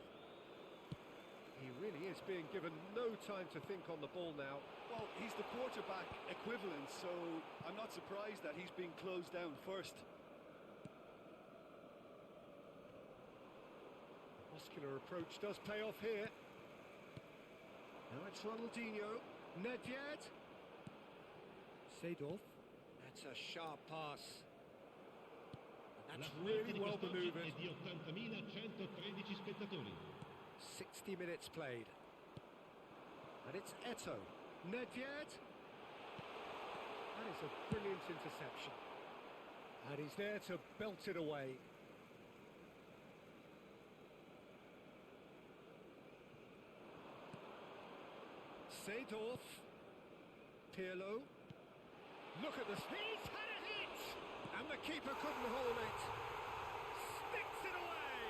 He really is being given no time to think on the ball now. Well, he's the quarterback equivalent, so I'm not surprised that he's being closed down first. Muscular approach does pay off here. Now it's Ronaldinho. Nedved. Seedorf. That's a sharp pass. And that's really well manoeuvred. 60 minutes played. And it's Eto'o. Nedved. That is a brilliant interception. And he's there to belt it away. Seedorf. Pirlo. Look at this. He's had a hit! And the keeper couldn't hold it. Sticks it away!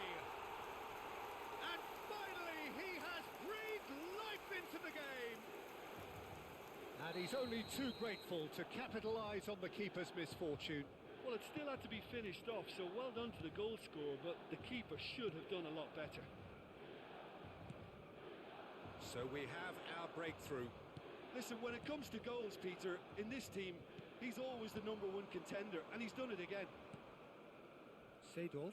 And finally, he has breathed life into the game! And he's only too grateful to capitalise on the keeper's misfortune. Well, it still had to be finished off, so well done to the goal scorer, but the keeper should have done a lot better. So we have our breakthrough. Listen, when it comes to goals, Peter, in this team, he's always the #1 contender, and he's done it again. Seedorf.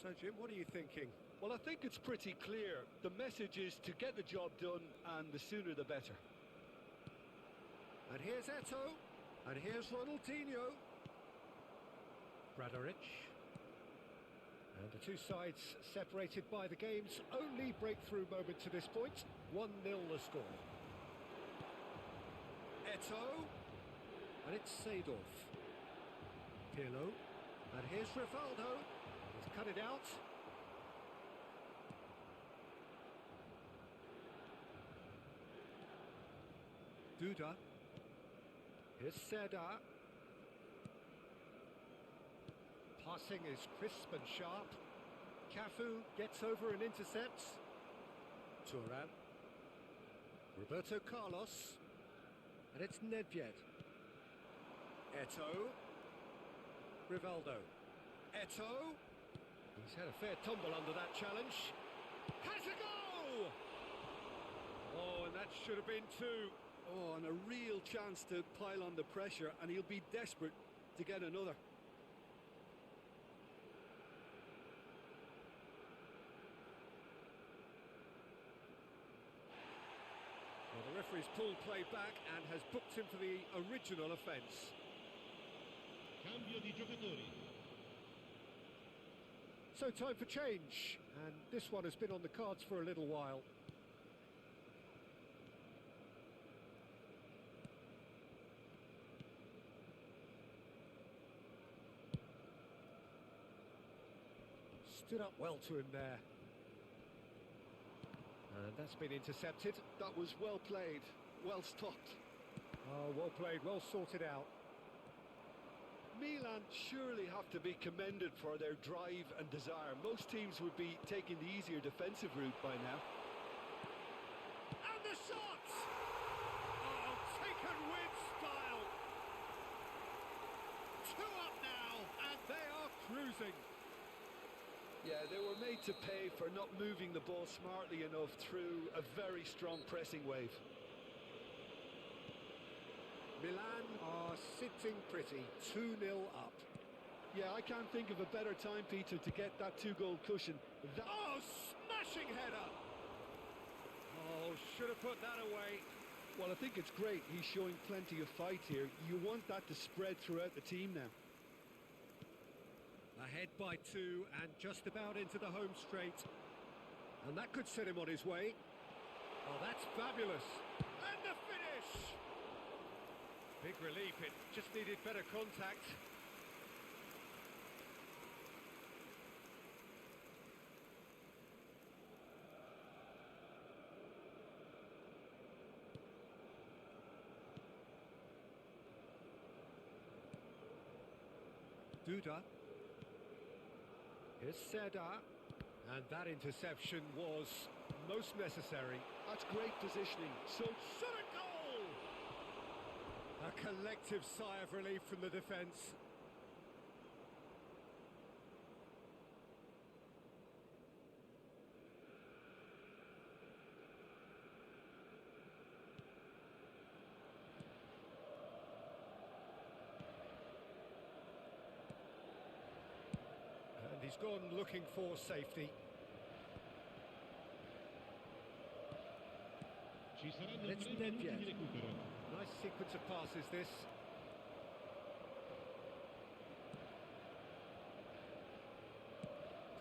So, Jim, what are you thinking? Well, I think it's pretty clear. The message is to get the job done, and the sooner the better. And here's Eto'o. And here's Ronaldinho. Bradaric. And the two sides separated by the game's only breakthrough moment to this point. 1-0 the score. Eto'o. And it's Seedorf. Pirlo. And here's Rivaldo. He's cut it out. Duda. Here's Serdar. Passing is crisp and sharp. Cafu gets over and intercepts. Turan. Roberto Carlos. And it's Nedved. Eto'o. Rivaldo. Eto'o. He's had a fair tumble under that challenge. Has a go! Oh, and that should have been two. Oh, and a real chance to pile on the pressure, and he'll be desperate to get another. Well, the referee's pulled play back and has booked him for the original offence. Cambio di giocatori. So time for change, and this one has been on the cards for a little while. Stood up well to him there. And that's been intercepted. That was well played, well stopped. Oh, well played, well sorted out. Milan surely have to be commended for their drive and desire. Most teams would be taking the easier defensive route by now. And the shot! Oh, taken with style. 2 up now, and they are cruising. Yeah, they were made to pay for not moving the ball smartly enough through a very strong pressing wave. Milan are sitting pretty, 2-0 up. Yeah, I can't think of a better time, Peter, to get that 2-goal cushion. Oh, smashing header! Oh, should have put that away. Well, I think it's great. He's showing plenty of fight here. You want that to spread throughout the team now. Ahead by 2 and just about into the home straight. And that could set him on his way. Oh, that's fabulous. And the finish! Big relief, it just needed better contact. Duda. Here's Serdar. And that interception was most necessary. That's great positioning. So Shot a goal! A collective sigh of relief from the defence. And he's gone looking for safety. Ci saranno It's 30 minuti Nedved. di recupero. Nice sequence of passes, this.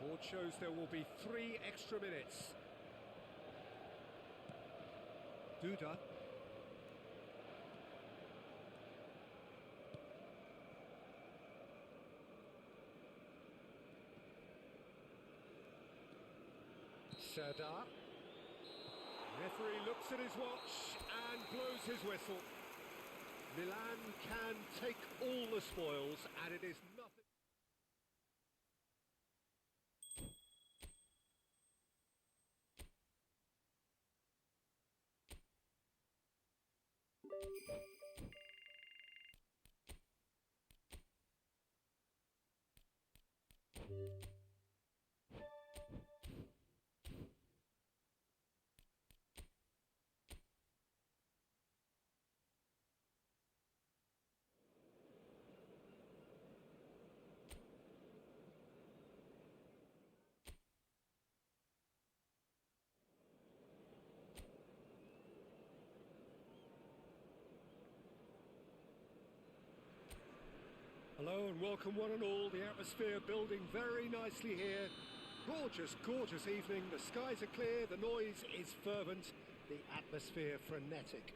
Board shows there will be 3 extra minutes. Duda. Serdar. Referee looks at his watch and blows his whistle. Milan can take all the spoils, and it is nothing. Hello and welcome one and all. The atmosphere building very nicely here. Gorgeous, gorgeous evening. The skies are clear, the noise is fervent, the atmosphere frenetic.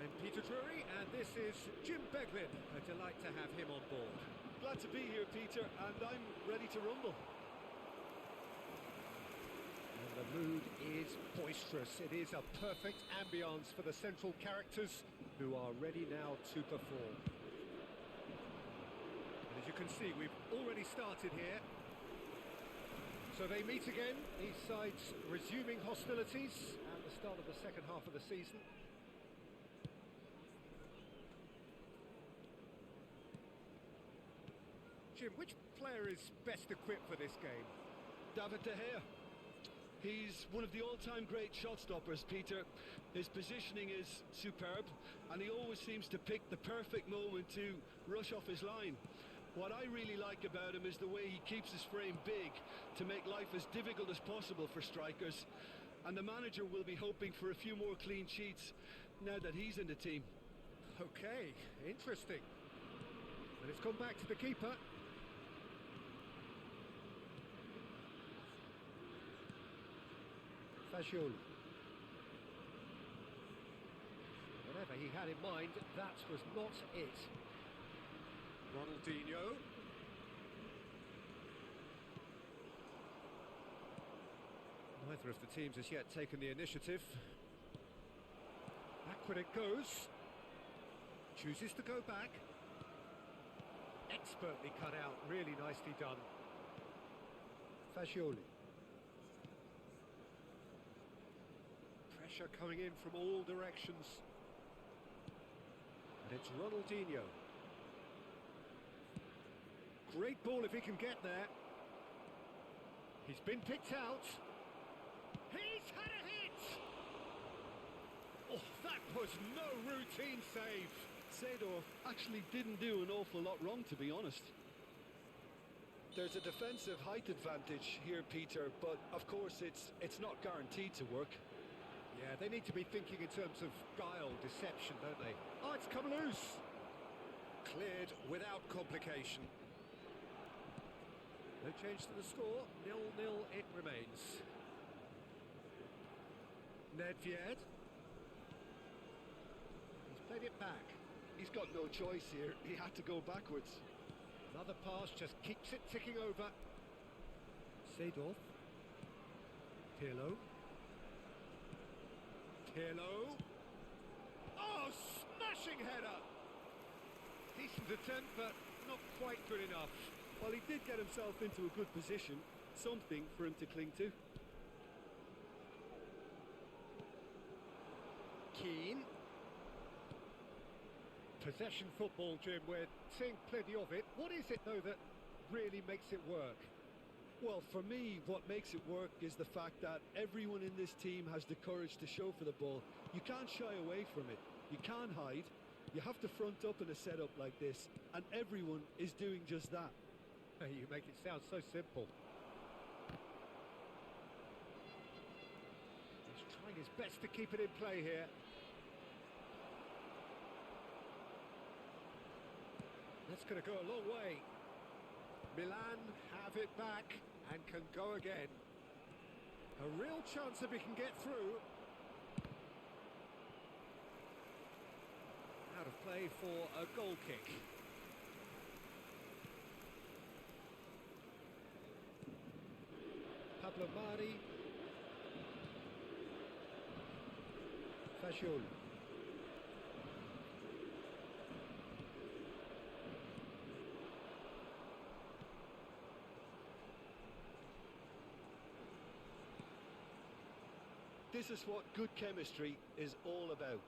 I'm Peter Drury, and this is Jim Beglin. A delight to have him on board. Glad to be here, Peter, and I'm ready to rumble. And the mood is boisterous. It is a perfect ambience for the central characters who are ready now to perform. And as you can see, we've already started here. So they meet again, these sides resuming hostilities at the start of the second half of the season. Jim, which player is best equipped for this game? David De Gea. He's one of the all-time great shot-stoppers, Peter. His positioning is superb, and he always seems to pick the perfect moment to rush off his line. What I really like about him is the way he keeps his frame big to make life as difficult as possible for strikers. And the manager will be hoping for a few more clean sheets now that he's in the team. Okay, interesting. And it's gone back to the keeper. Fagioli. Whatever he had in mind, that was not it. Ronaldinho. Neither of the teams has yet taken the initiative. Backward it goes. Chooses to go back. Expertly cut out, really nicely done. Fagioli. Pressure coming in from all directions. And it's Ronaldinho. Great ball if he can get there. He's been picked out. He's had a hit! Oh, that was no routine save. Seedorf actually didn't do an awful lot wrong, to be honest. There's a defensive height advantage here, Peter, but of course it's not guaranteed to work. Yeah, they need to be thinking in terms of guile, deception, don't they? Oh, it's come loose. Cleared without complication. No change to the score, 0-0 it remains. Nedved. He's played it back. He's got no choice here. He had to go backwards. Another pass just keeps it ticking over. Seedorf. Pirlo. Pirlo. Oh, smashing header! Decent attempt, but not quite good enough. Well, he did get himself into a good position. Something for him to cling to. Keane. Possession football, Jim, we're seeing plenty of it. What is it, though, that really makes it work? Well, for me, what makes it work is the fact that everyone in this team has the courage to show for the ball. You can't shy away from it. You can't hide. You have to front up in a setup like this, and everyone is doing just that. You make it sound so simple. He's trying his best to keep it in play here. That's going to go a long way. Milan have it back and can go again. A real chance if he can get through. Out of play for a goal kick. Pablo Mari. Fagioli. This is what good chemistry is all about.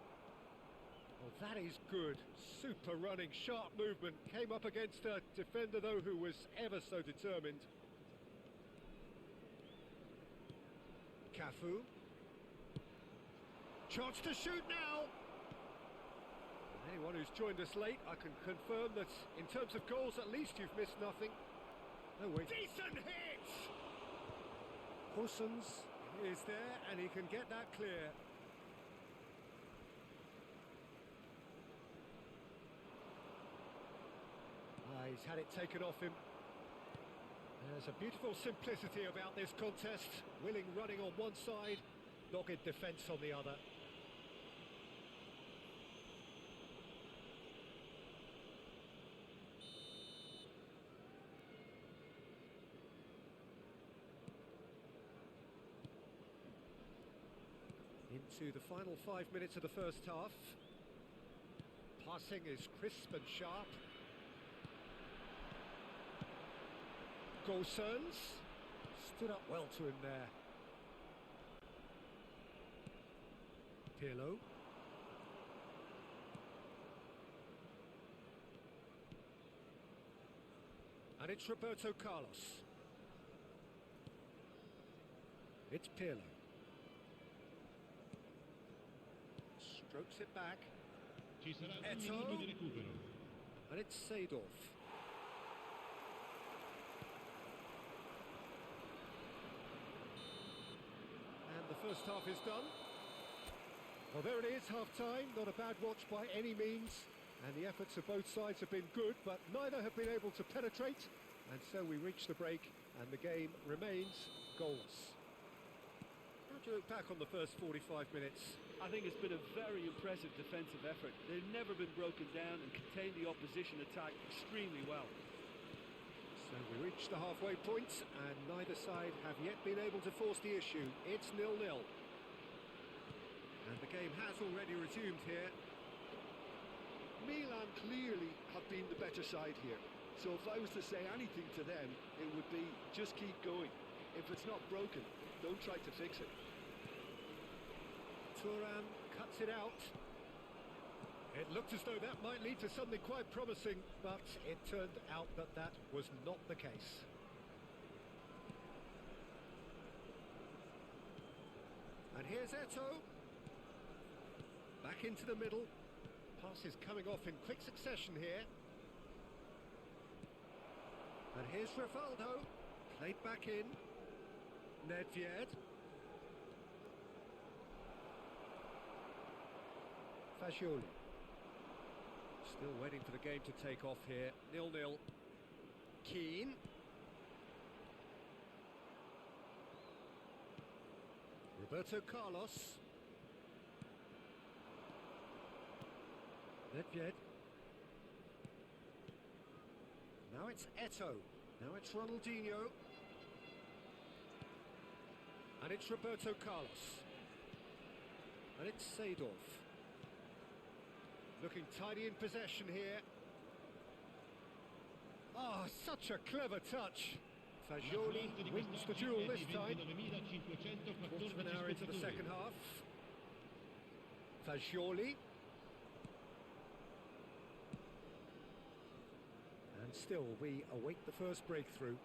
Well, that is good. Super running, sharp movement. Came up against a defender, though, who was ever so determined. Cafu. Chance to shoot now. Anyone who's joined us late, I can confirm that in terms of goals, at least you've missed nothing. No way. Decent hit! Hussens is there, and he can get that clear. He's had it taken off him. There's a beautiful simplicity about this contest. Willing running on one side, dogged defence on the other. into the final 5 minutes of the first half. Passing is crisp and sharp. Gosens stood up well to him there. Pirlo. And it's Roberto Carlos. It's Pirlo. Strokes it back. Ci sarà un Eto'o. minuto di recupero. And it's Seedorf. And the first half is done. Well, there it is, half-time. Not a bad watch by any means. And the efforts of both sides have been good, but neither have been able to penetrate. And so we reach the break, and the game remains goalless. How do you look back on the first 45 minutes? I think it's been a very impressive defensive effort. They've never been broken down and contained the opposition attack extremely well. So we reach the halfway point, and neither side have yet been able to force the issue. It's 0-0. And the game has already resumed here. Milan clearly have been the better side here. So if I was to say anything to them, it would be just keep going. If it's not broken, don't try to fix it. Thuram cuts it out. It looked as though that might lead to something quite promising, but it turned out that that was not the case. And here's Eto'o. Back into the middle. Pass is coming off in quick succession here. And here's Rivaldo. Played back in. Nedved. Fagioli. Still waiting for the game to take off here. 0-0. Keane. Roberto Carlos. Nedved. Now it's Eto'o. Now it's Ronaldinho. And it's Roberto Carlos. And it's Seedorf. Looking tidy in possession here. Ah, such a clever touch. Fagioli wins the duel this time. Quarter of an hour into the second half. Fagioli. And still we await the first breakthrough.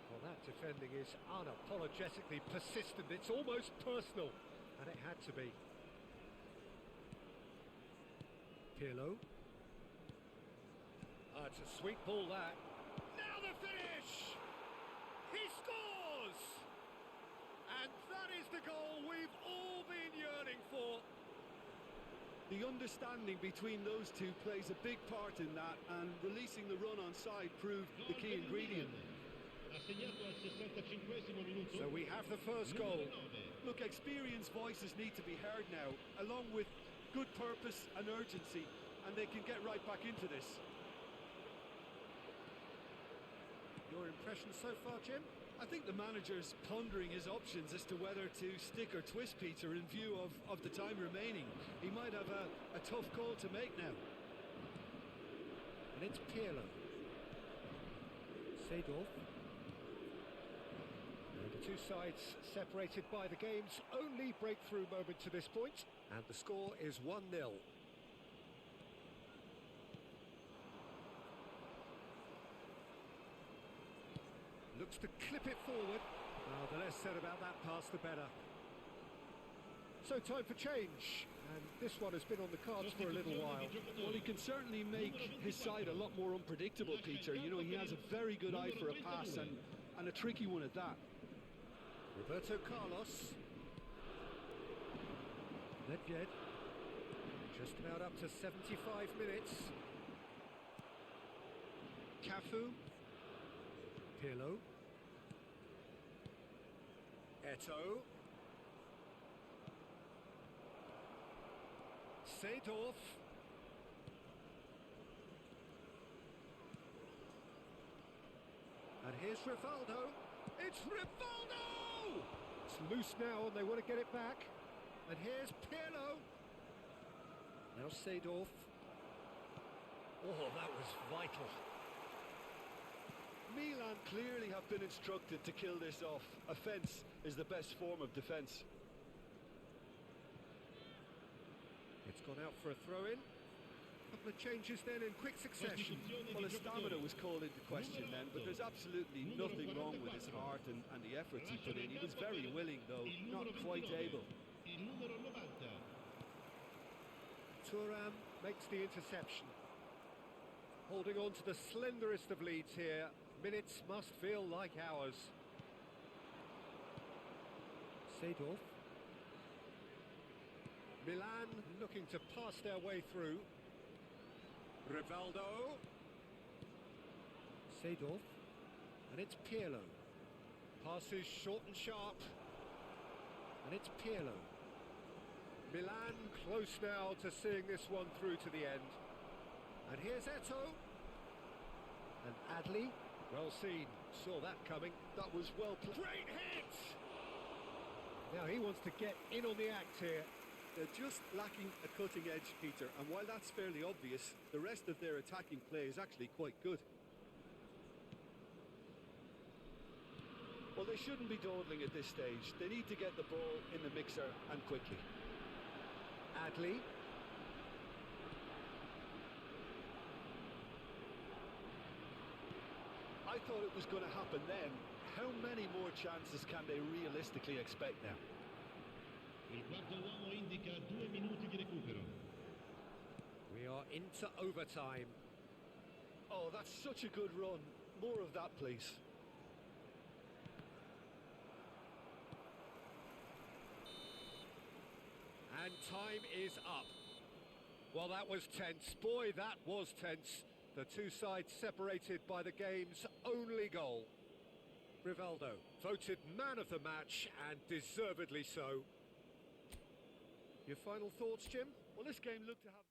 Well, that defending is unapologetically persistent. It's almost personal. And it had to be. Pirlo. It's a sweet ball, that. Now the finish! He scores! And that is the goal we've all been yearning for. The understanding between those two plays a big part in that, and releasing the run on side proved the key ingredient. So we have the first goal. Look, experienced voices need to be heard now, along with good purpose and urgency, and they can get right back into this. Your impression so far, Jim? I think the manager's pondering his options as to whether to stick or twist Peter in view of the time remaining. He might have a tough call to make now. And it's Pirlo. Seedorf. And the two sides separated by the game's only breakthrough moment to this point. And the score is 1-0. Looks to clip it forward. The less said about that pass, the better. So time for change. And this one has been on the cards for a little while. Well, he can certainly make his side a lot more unpredictable, Peter. You know, he has a very good eye for a pass, and a tricky one at that. Roberto Carlos. Nedved. Just about up to 75 minutes. Cafu. Pirlo. Eto'o. Seedorf. And here's Rivaldo. It's Rivaldo! It's loose now and they want to get it back. And here's Pirlo. Now Seedorf. Oh, that was vital. Milan clearly have been instructed to kill this off. Offence is the best form of defence. It's gone out for a throw-in. Couple of changes then in quick succession. Well, his stamina was called into question then, but there's absolutely nothing wrong with his heart and the efforts he put in. He was very willing, though, not quite able. Il numero 90. Thuram makes the interception. Holding on to the slenderest of leads here. Minutes must feel like hours. Seedorf. Milan looking to pass their way through. Rivaldo. Seedorf. And it's Pirlo. Passes short and sharp. And it's Pirlo. Milan close now to seeing this one through to the end. And here's Eto'o. And Adli. Well seen. Saw that coming. That was well played. Great hit! Now he wants to get in on the act here. They're just lacking a cutting edge, Peter, and while that's fairly obvious, the rest of their attacking play is actually quite good. Well, they shouldn't be dawdling at this stage. They need to get the ball in the mixer and quickly. Adli. I thought it was going to happen then. How many more chances can they realistically expect now? Il quarto uomo indica 2 minuti di recupero. We are into overtime. Oh, that's such a good run. More of that, please. And time is up. Well, that was tense. Boy, that was tense. The two sides separated by the game's only goal. Rivaldo, voted man of the match, and deservedly so. Your final thoughts, Jim? Well, this game looked to have...